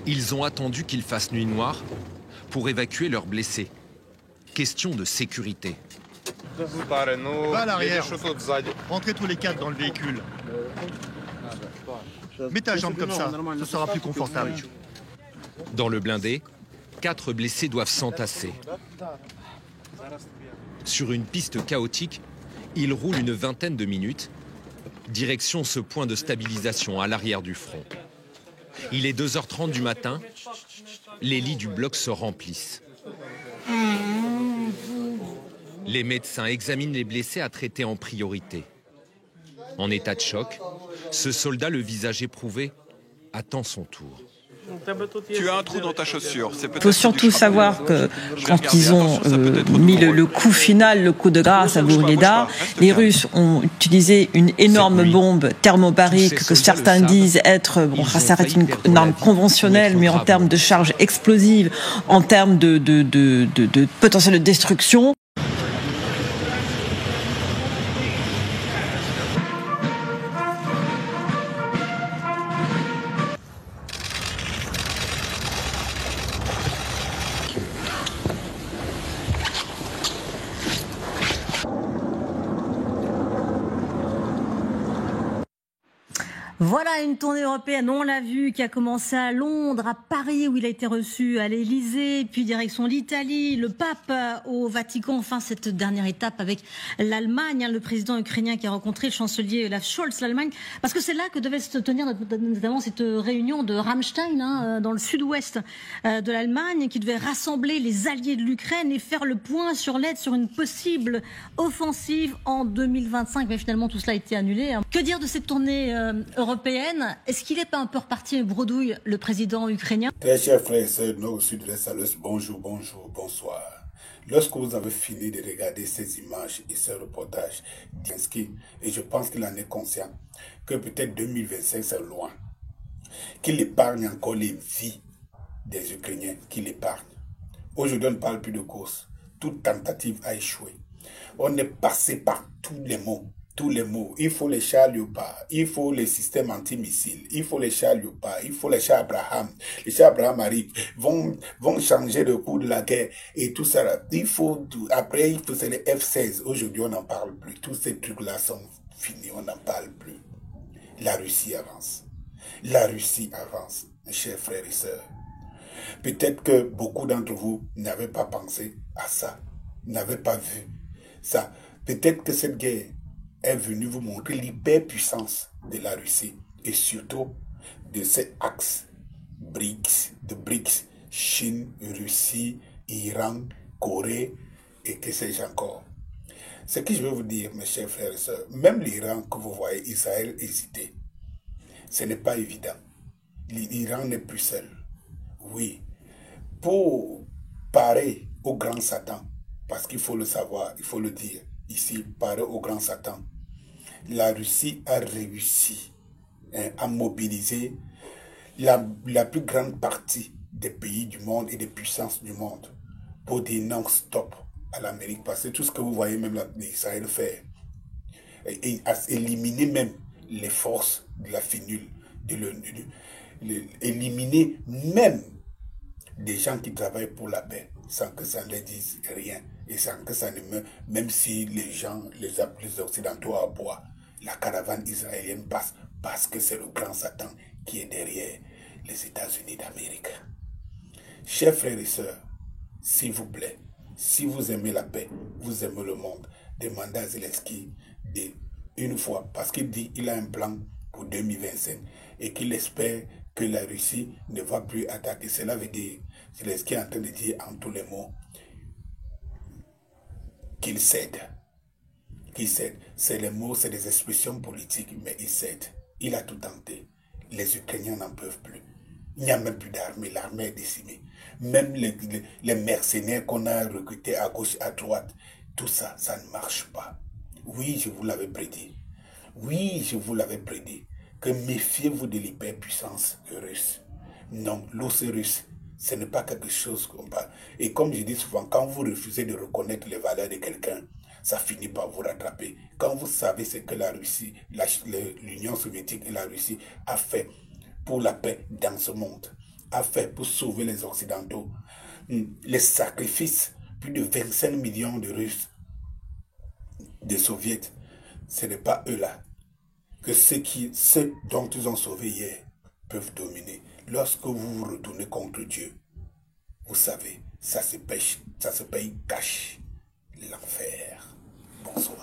Ils ont attendu qu'il fasse nuit noire pour évacuer leurs blessés. Question de sécurité. Va à l'arrière. Rentrez tous les quatre dans le véhicule. Mets ta jambe comme ça, ce sera plus confortable. Dans le blindé, 4 blessés doivent s'entasser. Sur une piste chaotique, ils roulent une vingtaine de minutes. Direction ce point de stabilisation à l'arrière du front. Il est 2h30 du matin. Les lits du bloc se remplissent. Les médecins examinent les blessés à traiter en priorité. En état de choc, ce soldat, le visage éprouvé, attend son tour. Tu as un trou dans ta chaussure. Il faut surtout savoir que quand ils ont mis le coup final, le coup de grâce à Bourgueda, les Russes ont utilisé une énorme bombe thermobarique que certains disent être, ça reste une arme conventionnelle, mais en termes de charge explosive, en termes de potentiel de destruction. Voilà une tournée européenne, on l'a vu, qui a commencé à Londres, à Paris, où il a été reçu à l'Élysée, puis direction l'Italie, le pape au Vatican, enfin cette dernière étape avec l'Allemagne, le président ukrainien qui a rencontré le chancelier Olaf Scholz, l'Allemagne, parce que c'est là que devait se tenir notamment cette réunion de Ramstein, dans le sud-ouest de l'Allemagne, qui devait rassembler les alliés de l'Ukraine et faire le point sur l'aide sur une possible offensive en 2025. Mais finalement, tout cela a été annulé. Que dire de cette tournée européenne? Est-ce qu'il n'est pas un peu reparti bredouille, le président ukrainien? Très chers frères et sœurs, nous aussi de l'Est, bonjour, bonjour, bonsoir. Lorsque vous avez fini de regarder ces images et ces reportages, et je pense qu'il en est conscient, que peut-être 2025 c'est loin, qu'il épargne encore les vies des Ukrainiens, qu'il épargne. Aujourd'hui, on ne parle plus de course. Toute tentative a échoué. On est passé par tous les mots. Tous les mots. Il faut les chars Léopard, il faut les systèmes antimissiles, il faut les chars Léopard, il faut les chars Abraham. Les chars Abraham arrivent, vont changer le cours de la guerre et tout ça. Il faut, après, c'est les F-16. Aujourd'hui, on n'en parle plus. Tous ces trucs-là sont finis, on n'en parle plus. La Russie avance. La Russie avance, mes chers frères et sœurs. Peut-être que beaucoup d'entre vous n'avaient pas pensé à ça, n'avaient pas vu ça. Peut-être que cette guerre est venu vous montrer l'hyperpuissance de la Russie et surtout de ces axes BRICS, Chine, Russie, Iran, Corée et que sais-je encore. Ce que je veux vous dire, mes chers frères et sœurs, même l'Iran que vous voyez, Israël hésiter, ce n'est pas évident. L'Iran n'est plus seul. Oui, pour parer au grand Satan, parce qu'il faut le savoir, il faut le dire, ici, parer au grand Satan, la Russie a réussi à mobiliser la plus grande partie des pays du monde et des puissances du monde pour dire non stop à l'Amérique. Parce que tout ce que vous voyez même Israël faire, et à éliminer même les forces de la finule, éliminer même des gens qui travaillent pour la paix sans que ça ne leur dise rien et sans que ça ne me... Même si les gens, les Occidentaux aboient, la caravane israélienne passe parce que c'est le grand Satan qui est derrière les États-Unis d'Amérique. Chers frères et sœurs, s'il vous plaît, si vous aimez la paix, vous aimez le monde, demandez à Zelensky une fois, parce qu'il dit qu'il a un plan pour 2025 et qu'il espère que la Russie ne va plus attaquer. Cela veut dire, Zelensky est en train de dire en tous les mots, qu'il cède. Qu'il cède. C'est les mots, c'est des expressions politiques, mais il cède. Il a tout tenté. Les Ukrainiens n'en peuvent plus. Il n'y a même plus d'armée. L'armée est décimée. Même les mercenaires qu'on a recrutés à gauche, à droite, tout ça, ça ne marche pas. Oui, je vous l'avais prédit. Oui, je vous l'avais prédit. Que méfiez-vous de l'hyperpuissance russe. Non, l'os russe, ce n'est pas quelque chose qu'on parle. Et comme je dis souvent, quand vous refusez de reconnaître les valeurs de quelqu'un, ça finit par vous rattraper. Quand vous savez ce que la Russie, l'Union soviétique et la Russie a fait pour la paix dans ce monde, a fait pour sauver les Occidentaux, les sacrifices, plus de 25 millions de Russes, des Soviets, ce n'est pas eux-là que ceux dont ils ont sauvé hier peuvent dominer. Lorsque vous vous retournez contre Dieu, vous savez, ça se paye cash, l'enfer. Bonsoir.